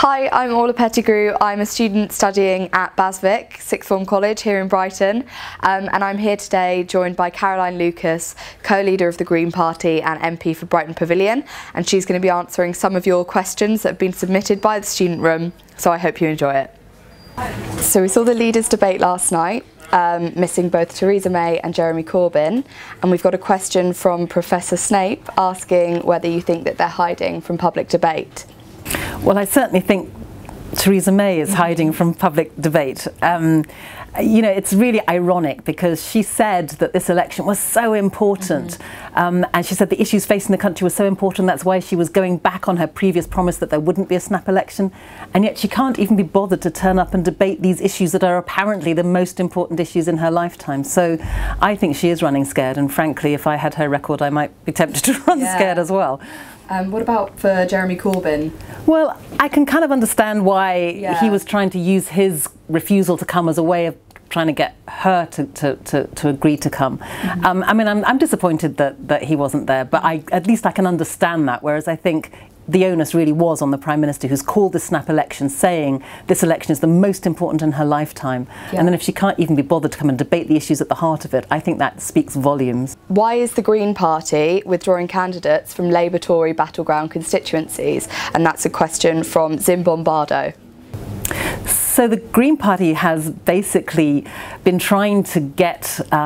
Hi, I'm Orla Pettigrew. I'm a student studying at Basvic, Sixth Form College here in Brighton, and I'm here today joined by Caroline Lucas, co-leader of the Green Party and MP for Brighton Pavilion, and she's going to be answering some of your questions that have been submitted by the student room, so I hope you enjoy it. So we saw the leaders' debate last night, missing both Theresa May and Jeremy Corbyn, and we've got a question from Professor Snape asking whether you think that they're hiding from public debate. Well, I certainly think Theresa May is hiding from public debate. You know, it's really ironic because she said that this election was so important, and she said the issues facing the country were so important, that's why she was going back on her previous promise that there wouldn't be a snap election, and yet she can't even be bothered to turn up and debate these issues that are apparently the most important issues in her lifetime. So I think she is running scared, and frankly, if I had her record, I might be tempted to run scared as well. What about for Jeremy Corbyn? Well, I can kind of understand why he was trying to use his refusal to come as a way of trying to get her to agree to come. I mean, I'm disappointed that he wasn't there, but at least I can understand that, whereas I think the onus really was on the Prime Minister, who's called this snap election, saying this election is the most important in her lifetime. And then if she can't even be bothered to come and debate the issues at the heart of it, I think that speaks volumes. Why is the Green Party withdrawing candidates from Labour Tory battleground constituencies? And that's a question from Zim Bombardo. So the Green Party has basically been trying to get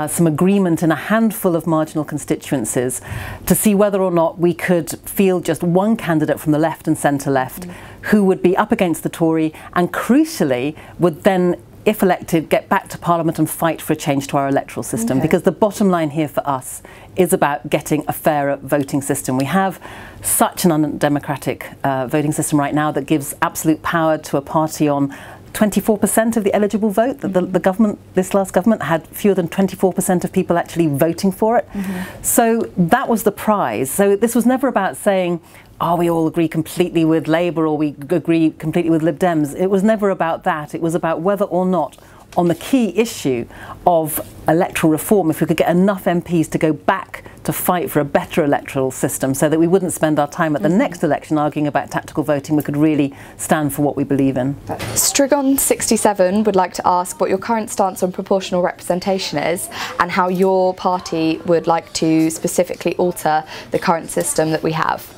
some agreement in a handful of marginal constituencies to see whether or not we could field just one candidate from the left and centre-left who would be up against the Tory and crucially would then, if elected, get back to Parliament and fight for a change to our electoral system. Because the bottom line here for us is about getting a fairer voting system. We have such an undemocratic voting system right now that gives absolute power to a party on 24% of the eligible vote. The government, this last government, had fewer than 24% of people actually voting for it. So that was the prize. So this was never about saying, oh, we all agree completely with Labour or we agree completely with Lib Dems. It was never about that. It was about whether or not, on the key issue of electoral reform, if we could get enough MPs to go back to fight for a better electoral system so that we wouldn't spend our time at the next election arguing about tactical voting, we could really stand for what we believe in. Strigon67 would like to ask what your current stance on proportional representation is and how your party would like to specifically alter the current system that we have.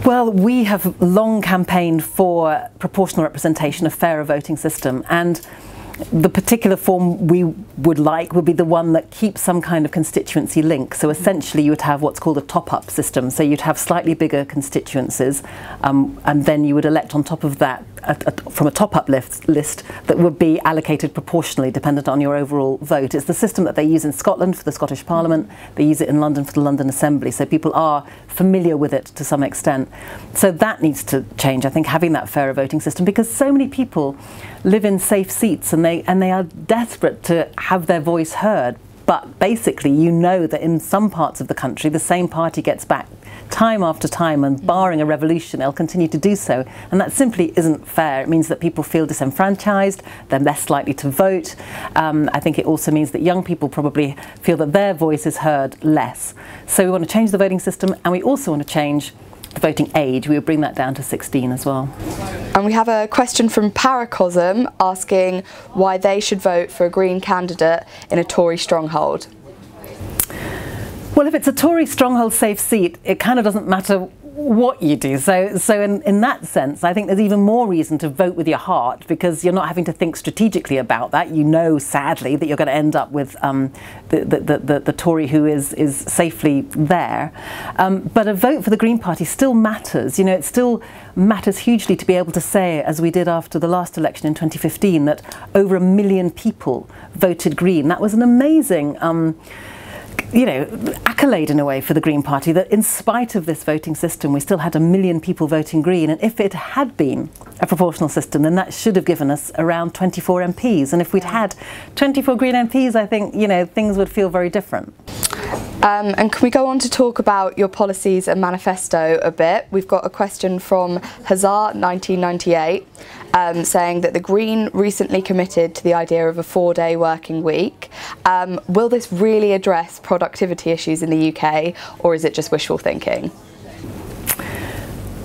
Well, we have long campaigned for proportional representation, a fairer voting system, and the particular form we would like would be the one that keeps some kind of constituency link. So essentially you would have what's called a top-up system. So you'd have slightly bigger constituencies and then you would elect on top of that from a top-up list that would be allocated proportionally dependent on your overall vote. It's the system that they use in Scotland for the Scottish Parliament. They use it in London for the London Assembly. So people are familiar with it to some extent. So that needs to change, I think, having that fairer voting system, because so many people live in safe seats and they are desperate to have their voice heard. But basically, you know that in some parts of the country, the same party gets back time after time, and barring a revolution, they'll continue to do so. And that simply isn't fair. It means that people feel disenfranchised, they're less likely to vote. I think it also means that young people probably feel that their voice is heard less. So we want to change the voting system, and we also want to change the voting age. We would bring that down to 16 as well. And we have a question from Paracosm asking why they should vote for a Green candidate in a Tory stronghold. Well, if it's a Tory stronghold safe seat, it kind of doesn't matter what you do. So in that sense, I think there's even more reason to vote with your heart, because you're not having to think strategically about that. You know, sadly, that you're going to end up with the Tory who is safely there. But a vote for the Green Party still matters. You know, it still matters hugely to be able to say, as we did after the last election in 2015, that over 1 million people voted Green. That was an amazing you know, accolade in a way for the Green Party, that in spite of this voting system we still had 1 million people voting Green, and if it had been a proportional system then that should have given us around 24 MPs, and if we'd had 24 Green MPs, I think, you know, things would feel very different. And can we go on to talk about your policies and manifesto a bit? We've got a question from Hazar1998 saying that the Green recently committed to the idea of a 4-day working week. Will this really address productivity issues in the UK, or is it just wishful thinking?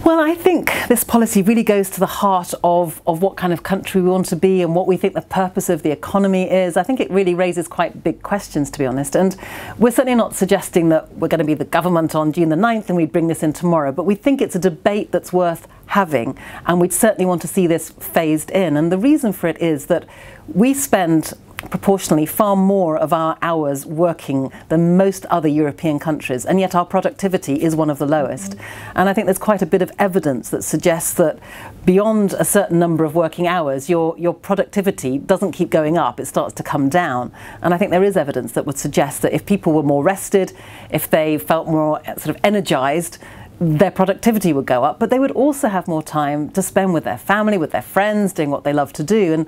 Well, I think this policy really goes to the heart of what kind of country we want to be and what we think the purpose of the economy is. I think it really raises quite big questions, to be honest. And we're certainly not suggesting that we're going to be the government on June the 9th and we'd bring this in tomorrow. But we think it's a debate that's worth having, and we'd certainly want to see this phased in. And the reason for it is that we spend proportionally far more of our hours working than most other European countries, and yet our productivity is one of the lowest. And I think there's quite a bit of evidence that suggests that beyond a certain number of working hours, your productivity doesn't keep going up, it starts to come down. And I think there is evidence that would suggest that if people were more rested, if they felt more sort of energized, their productivity would go up, but they would also have more time to spend with their family, with their friends, doing what they love to do. And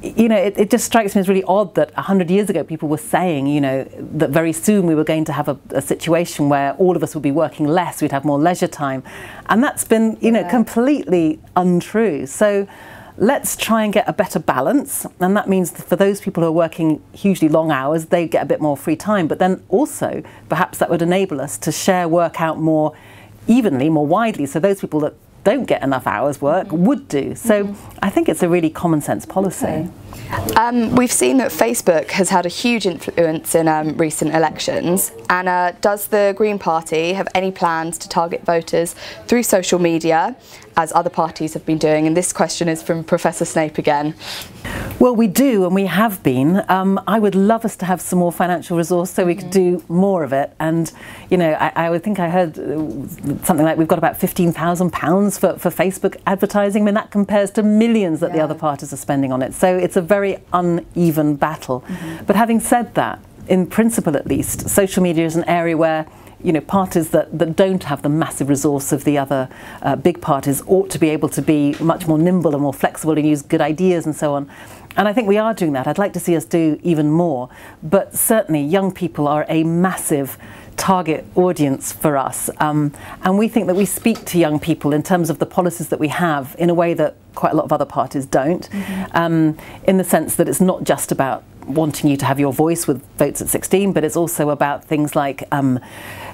you know, it just strikes me as really odd that 100 years ago people were saying, you know, that very soon we were going to have a situation where all of us would be working less, we'd have more leisure time. And that's been, you know, completely untrue. So let's try and get a better balance. And that means that for those people who are working hugely long hours, they get a bit more free time. But then also, perhaps that would enable us to share work out more evenly, more widely. So those people that don't get enough hours work would do. So I think it's a really common sense policy. Okay. We've seen that Facebook has had a huge influence in recent elections, and does the Green Party have any plans to target voters through social media, as other parties have been doing? And this question is from Professor Snape again. Well, we do, and we have been. I would love us to have some more financial resource so we could do more of it. And, you know, I would think I heard something like we've got about £15,000 for Facebook advertising. I mean, that compares to millions that the other parties are spending on it. So it's a very uneven battle. But having said that, in principle at least, social media is an area where, you know, parties that don't have the massive resource of the other big parties ought to be able to be much more nimble and more flexible and use good ideas and so on. And I think we are doing that. I'd like to see us do even more. But certainly young people are a massive target audience for us. And we think that we speak to young people in terms of the policies that we have in a way that quite a lot of other parties don't, in the sense that it's not just about wanting you to have your voice with votes at 16, but it's also about things like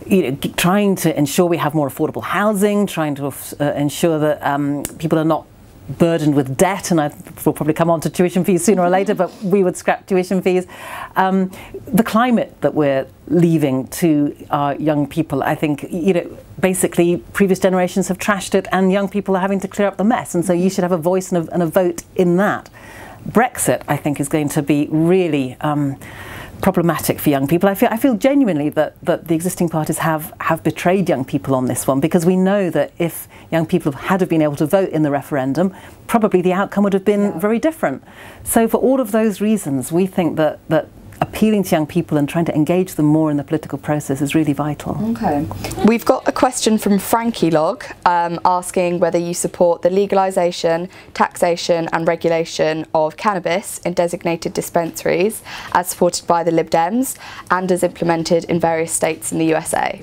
you know, trying to ensure we have more affordable housing, trying to ensure that people are not burdened with debt, and we'll probably come on to tuition fees sooner or later, but we would scrap tuition fees. The climate that we're leaving to our young people, I think, you know, basically previous generations have trashed it and young people are having to clear up the mess, and so you should have a voice and a vote in that. Brexit, I think, is going to be really problematic for young people. I feel genuinely that the existing parties have betrayed young people on this one, because we know that if young people had been able to vote in the referendum, probably the outcome would have been very different. So for all of those reasons, we think that appealing to young people and trying to engage them more in the political process is really vital. Okay. We've got a question from Frankie Log asking whether you support the legalisation, taxation and regulation of cannabis in designated dispensaries as supported by the Lib Dems and as implemented in various states in the USA.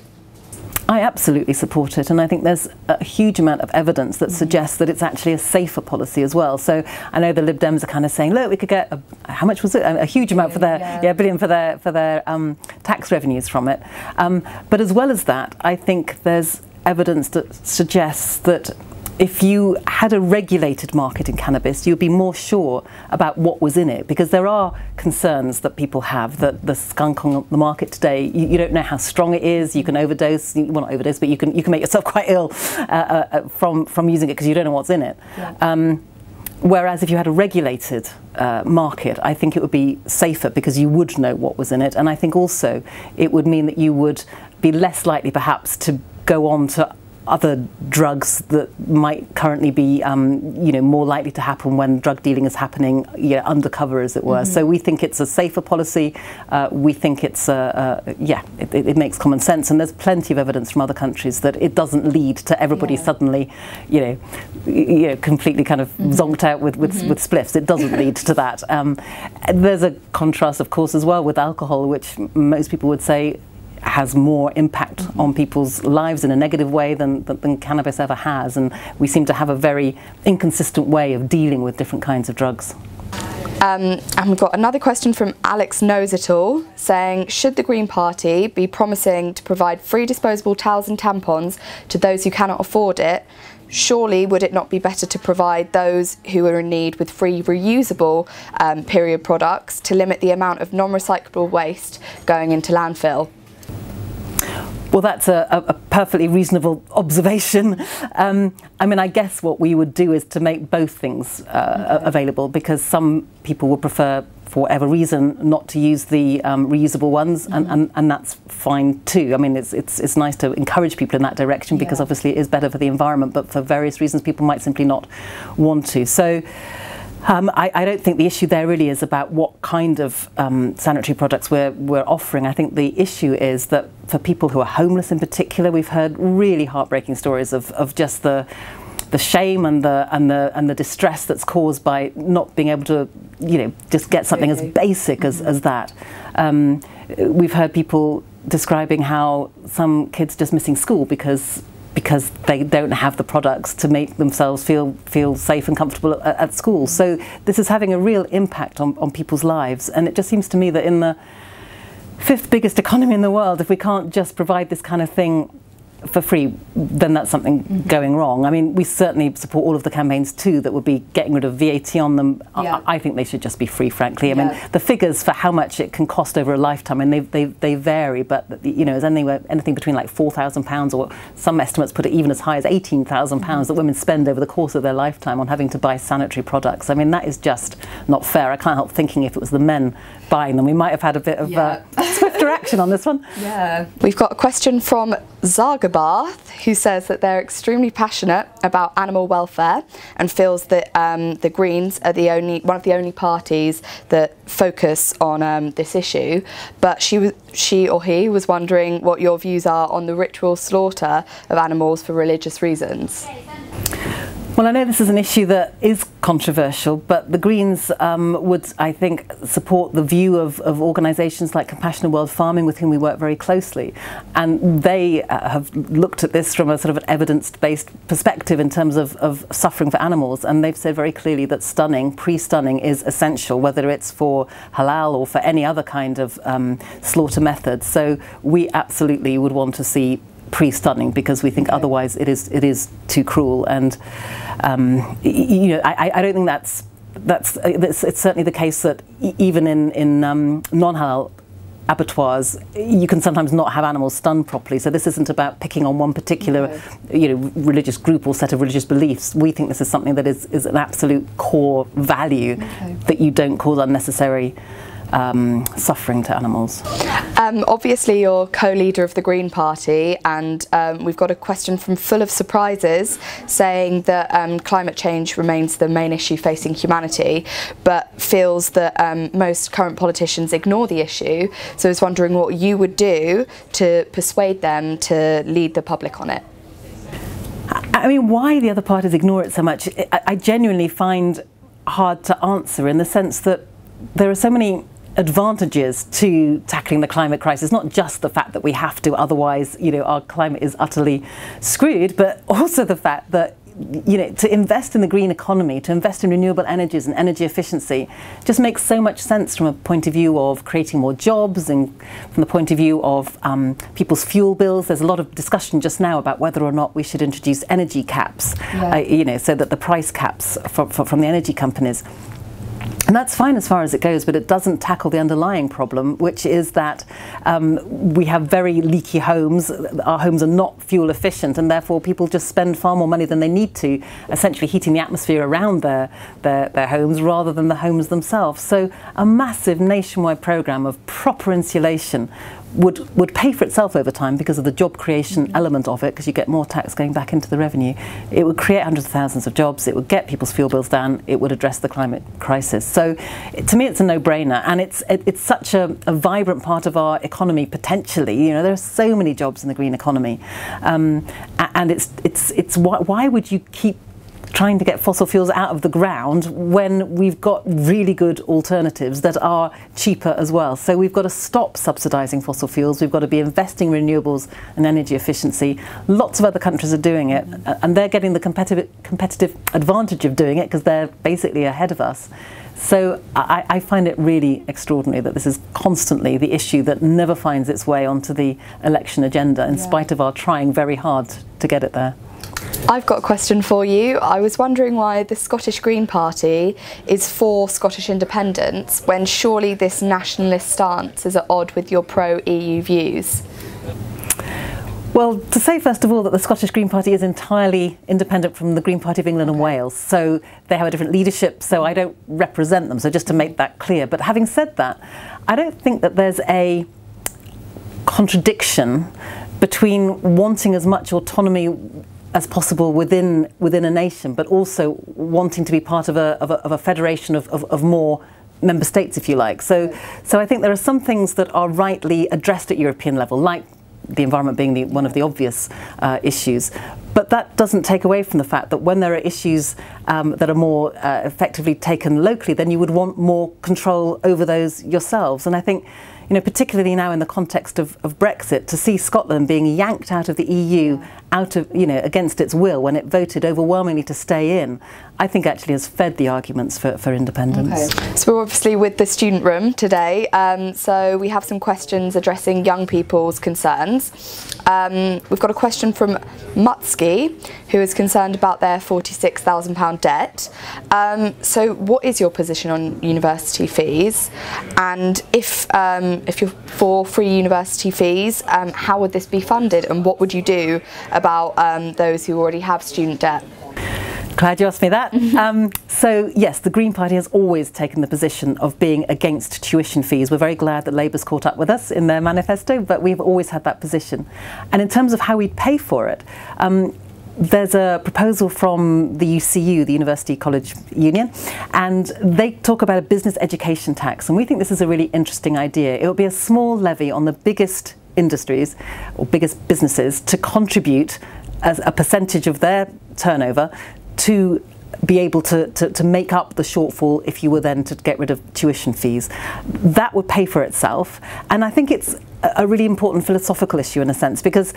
I absolutely support it, and I think there's a huge amount of evidence that suggests that it's actually a safer policy as well. So I know the Lib Dems are kind of saying, look, we could get how much was it? A huge amount for their billion for their tax revenues from it. But as well as that, I think there's evidence that suggests that if you had a regulated market in cannabis, you'd be more sure about what was in it, because there are concerns that people have that the skunk on the market today, you don't know how strong it is, you can overdose, well not overdose, but you can make yourself quite ill from using it because you don't know what's in it. Yeah. Whereas if you had a regulated market, I think it would be safer because you would know what was in it, and I think also it would mean that you would be less likely perhaps to go on to other drugs that might currently be, you know, more likely to happen when drug dealing is happening, you know, undercover, as it were. So we think it's a safer policy. We think it's, it makes common sense, and there's plenty of evidence from other countries that it doesn't lead to everybody suddenly, you know, completely kind of zonked out with spliffs. It doesn't lead to that. There's a contrast, of course, as well with alcohol, which most people would say has more impact on people's lives in a negative way than cannabis ever has, and we seem to have a very inconsistent way of dealing with different kinds of drugs. And we've got another question from Alex Knows It All saying, should the Green Party be promising to provide free disposable towels and tampons to those who cannot afford it? Surely would it not be better to provide those who are in need with free reusable period products to limit the amount of non-recyclable waste going into landfill? Well, that's a perfectly reasonable observation. I mean, I guess what we would do is to make both things available, because some people would prefer, for whatever reason, not to use the reusable ones, and that's fine too. I mean, it's nice to encourage people in that direction, because obviously it is better for the environment, but for various reasons people might simply not want to. So I don't think the issue there really is about what kind of sanitary products we're offering. I think the issue is that for people who are homeless in particular, we've heard really heartbreaking stories of just the shame and the distress that's caused by not being able to, just get something as basic as that. We've heard people describing how some kids just missing school because they don't have the products to make themselves feel safe and comfortable at school. So this is having a real impact on people's lives, and it just seems to me that in the 5th biggest economy in the world, if we can't just provide this kind of thing for free, then that's something going wrong. I mean, we certainly support all of the campaigns too that would be getting rid of VAT on them. I think they should just be free, frankly. I mean, the figures for how much it can cost over a lifetime, and they vary, but it's anything between like £4,000, or some estimates put it even as high as £18,000 that women spend over the course of their lifetime on having to buy sanitary products. I mean, that is just not fair. I can't help thinking if it was the men buying them, we might have had a bit of swifter action on this one. We've got a question from Zargabath, who says that they're extremely passionate about animal welfare and feels that the Greens are one of the only parties that focus on this issue. But she or he was wondering what your views are on the ritual slaughter of animals for religious reasons. Well, I know this is an issue that is controversial, but the Greens would, I think, support the view of organisations like Compassionate World Farming, with whom we work very closely. And they have looked at this from a sort of an evidence-based perspective in terms of suffering for animals. And they've said very clearly that pre-stunning is essential, whether it's for halal or for any other kind of slaughter method. So we absolutely would want to see pre-stunning, because we think otherwise it is too cruel. And I don't think it's certainly the case that even in non-halal abattoirs you can sometimes not have animals stunned properly. So this isn't about picking on one particular religious group or set of religious beliefs. We think this is something that is an absolute core value, that you don't cause unnecessary suffering to animals. Obviously you're co-leader of the Green Party, and we've got a question from Full of Surprises saying that climate change remains the main issue facing humanity, but feels that most current politicians ignore the issue. So I was wondering what you would do to persuade them to lead the public on it. I mean, why the other parties ignore it so much, I genuinely find hard to answer, in the sense that there are so many advantages to tackling the climate crisis, not just the fact that we have to, otherwise our climate is utterly screwed, but also the fact that to invest in the green economy, to invest in renewable energies and energy efficiency just makes so much sense from a point of view of creating more jobs, and from the point of view of people's fuel bills. There's a lot of discussion just now about whether or not we should introduce energy caps, so that the price caps from the energy companies. And that's fine as far as it goes, but it doesn't tackle the underlying problem, which is that we have very leaky homes. Our homes are not fuel efficient, and therefore people just spend far more money than they need to, essentially heating the atmosphere around their homes rather than the homes themselves. So a massive nationwide programme of proper insulation would pay for itself over time, because of the job creation element of it, because you get more tax going back into the revenue. It would create hundreds of thousands of jobs, it would get people's fuel bills down, it would address the climate crisis. So to me it's a no-brainer, and it's such a vibrant part of our economy potentially. There are so many jobs in the green economy, and it's why would you keep trying to get fossil fuels out of the ground when we've got really good alternatives that are cheaper as well. So we've got to stop subsidising fossil fuels, we've got to be investing in renewables and energy efficiency. Lots of other countries are doing it, and they're getting the competitive advantage of doing it because they're basically ahead of us. So I find it really extraordinary that this is constantly the issue that never finds its way onto the election agenda, in spite of our trying very hard to get it there. I've got a question for you. I was wondering why the Scottish Green Party is for Scottish independence when surely this nationalist stance is at odds with your pro-EU views. Well, to say first of all that the Scottish Green Party is entirely independent from the Green Party of England and Wales, so they have a different leadership, so I don't represent them, so just to make that clear. But having said that, I don't think that there's a contradiction between wanting as much autonomy as possible within a nation, but also wanting to be part of a federation of more member states, if you like. So I think there are some things that are rightly addressed at European level, like the environment being one of the obvious issues. But that doesn't take away from the fact that when there are issues that are more effectively taken locally, then you would want more control over those yourselves. And I think, you know, particularly now in the context of Brexit, to see Scotland being yanked out of the EU, out of, you know, against its will when it voted overwhelmingly to stay in, I think actually has fed the arguments for independence. Okay. So we're obviously with the student room today, so we have some questions addressing young people's concerns. We've got a question from Mutsky, who is concerned about their £46,000 debt. So what is your position on university fees? And if you're for free university fees, how would this be funded, and what would you do about those who already have student debt? Glad you asked me that. So yes, the Green Party has always taken the position of being against tuition fees. We're very glad that Labour's caught up with us in their manifesto, but we've always had that position. And in terms of how we pay for it, there's a proposal from the UCU, the University College Union, and they talk about a business education tax. And we think this is a really interesting idea. It will be a small levy on the biggest industries or biggest businesses to contribute as a percentage of their turnover to be able to make up the shortfall if you were then to get rid of tuition fees. That would pay for itself, and I think it's a really important philosophical issue in a sense, because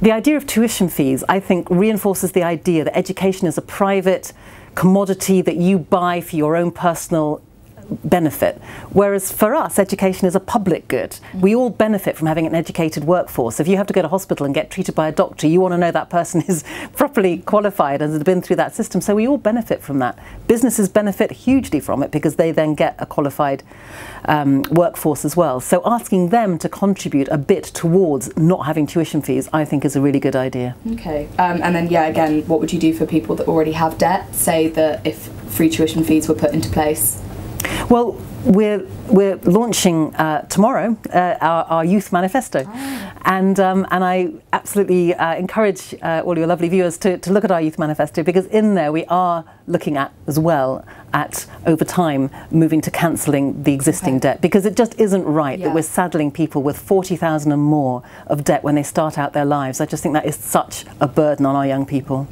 the idea of tuition fees, I think, reinforces the idea that education is a private commodity that you buy for your own personal benefit, whereas for us education is a public good. We all benefit from having an educated workforce. If you have to go to hospital and get treated by a doctor, you want to know that person is properly qualified and has been through that system, so we all benefit from that. Businesses benefit hugely from it because they then get a qualified workforce as well. So asking them to contribute a bit towards not having tuition fees, I think, is a really good idea. Okay, and then again, what would you do for people that already have debt? Say that if free tuition fees were put into place. Well, we're launching tomorrow our youth manifesto, and I absolutely encourage all your lovely viewers to look at our youth manifesto, because in there we are looking at as well at over time moving to cancelling the existing debt, because it just isn't right that we're saddling people with 40,000 and more of debt when they start out their lives. I just think that is such a burden on our young people.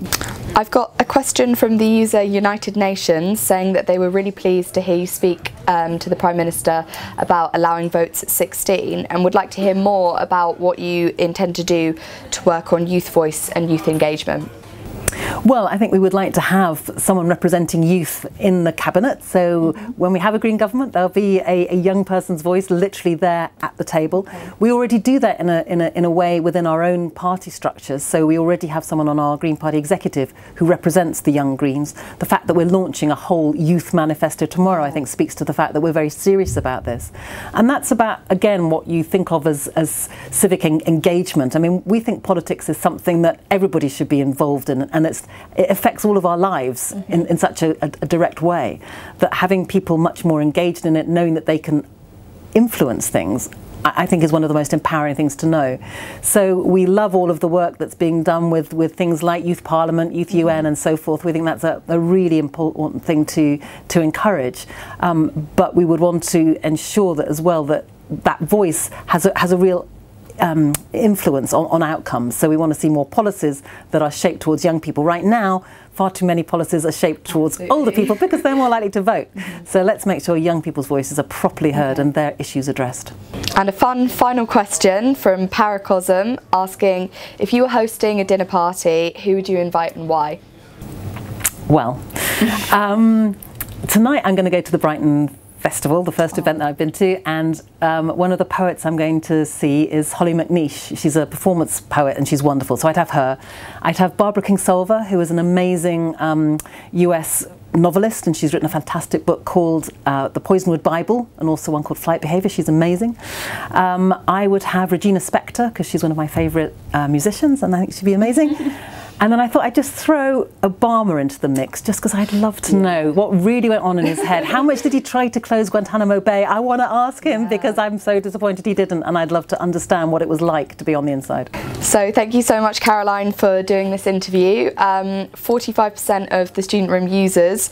I've got a question from the user United Nations saying that they were really pleased to hear you speak to the Prime Minister about allowing votes at 16, and would like to hear more about what you intend to do to work on youth voice and youth engagement. Well, I think we would like to have someone representing youth in the cabinet. So when we have a Green government, there'll be a young person's voice literally there at the table. We already do that in a way within our own party structures. So we already have someone on our Green Party executive who represents the young Greens. The fact that we're launching a whole youth manifesto tomorrow, I think, speaks to the fact that we're very serious about this. And that's about, again, what you think of as civic engagement. I mean, we think politics is something that everybody should be involved in, and it affects all of our lives in such a direct way, that having people much more engaged in it, knowing that they can influence things, I think is one of the most empowering things to know. So we love all of the work that's being done with things like Youth Parliament, Youth UN and so forth. We think that's a really important thing to encourage. But we would want to ensure that as well that voice has a real influence on outcomes. So we want to see more policies that are shaped towards young people. Right now, far too many policies are shaped towards older people because they're more likely to vote. So let's make sure young people's voices are properly heard and their issues addressed. And a fun final question from Paracosm asking, if you were hosting a dinner party, who would you invite and why? Well, tonight I'm going to go to the Brighton Festival, the first event that I've been to, and one of the poets I'm going to see is Holly McNeish. She's a performance poet and she's wonderful, so I'd have her. I'd have Barbara Kingsolver, who is an amazing US novelist, and she's written a fantastic book called The Poisonwood Bible, and also one called Flight Behaviour. She's amazing. I would have Regina Spektor, because she's one of my favourite musicians, and I think she'd be amazing. And then I thought I'd just throw Obama into the mix, just because I'd love to know what really went on in his head. How much did he try to close Guantanamo Bay? I want to ask him, because I'm so disappointed he didn't, and I'd love to understand what it was like to be on the inside. So thank you so much, Caroline, for doing this interview. 45% of the Student Room users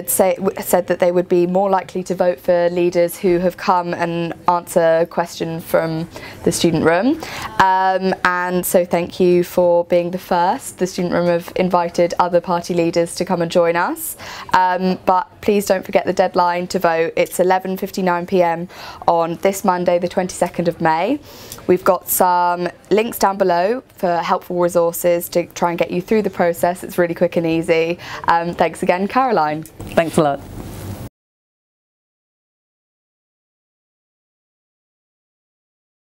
said that they would be more likely to vote for leaders who have come and answer a question from the Student Room. And so thank you for being the first. The Student Room have invited other party leaders to come and join us, but please don't forget the deadline to vote. It's 11:59 p.m. on this Monday, the 22nd of May. We've got some links down below for helpful resources to try and get you through the process. It's really quick and easy. Thanks again, Caroline. Thanks a lot.